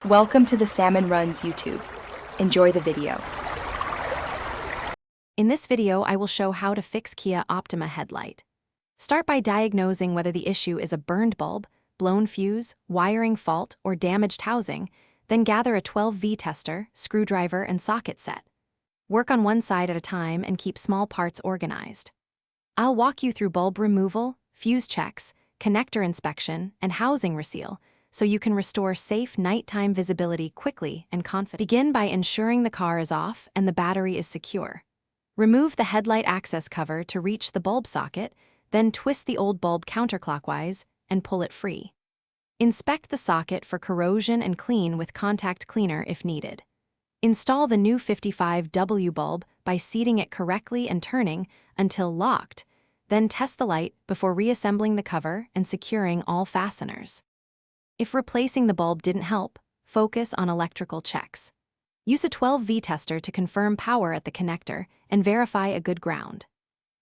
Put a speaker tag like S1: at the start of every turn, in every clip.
S1: Welcome to the Salmon Runs YouTube. Enjoy the video.
S2: In this video, I will show how to fix Kia Optima Headlight. Start by diagnosing whether the issue is a burned bulb, blown fuse, wiring fault, or damaged housing, then gather a 12V tester, screwdriver, and socket set. Work on one side at a time and keep small parts organized. I'll walk you through bulb removal, fuse checks, connector inspection, and housing reseal, so you can restore safe nighttime visibility quickly and confidently. Begin by ensuring the car is off and the battery is secure. Remove the headlight access cover to reach the bulb socket, then twist the old bulb counterclockwise and pull it free. Inspect the socket for corrosion and clean with contact cleaner if needed. Install the new 55W bulb by seating it correctly and turning until locked, then test the light before reassembling the cover and securing all fasteners. If replacing the bulb didn't help, focus on electrical checks. Use a 12V tester to confirm power at the connector and verify a good ground.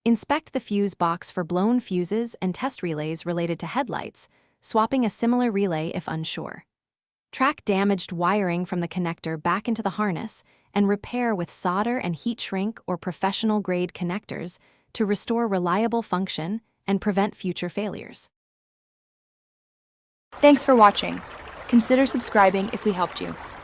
S2: Inspect the fuse box for blown fuses and test relays related to headlights, swapping a similar relay if unsure. Track damaged wiring from the connector back into the harness and repair with solder and heat shrink or professional-grade connectors to restore reliable function and prevent future failures.
S1: Thanks for watching. Consider subscribing if we helped you.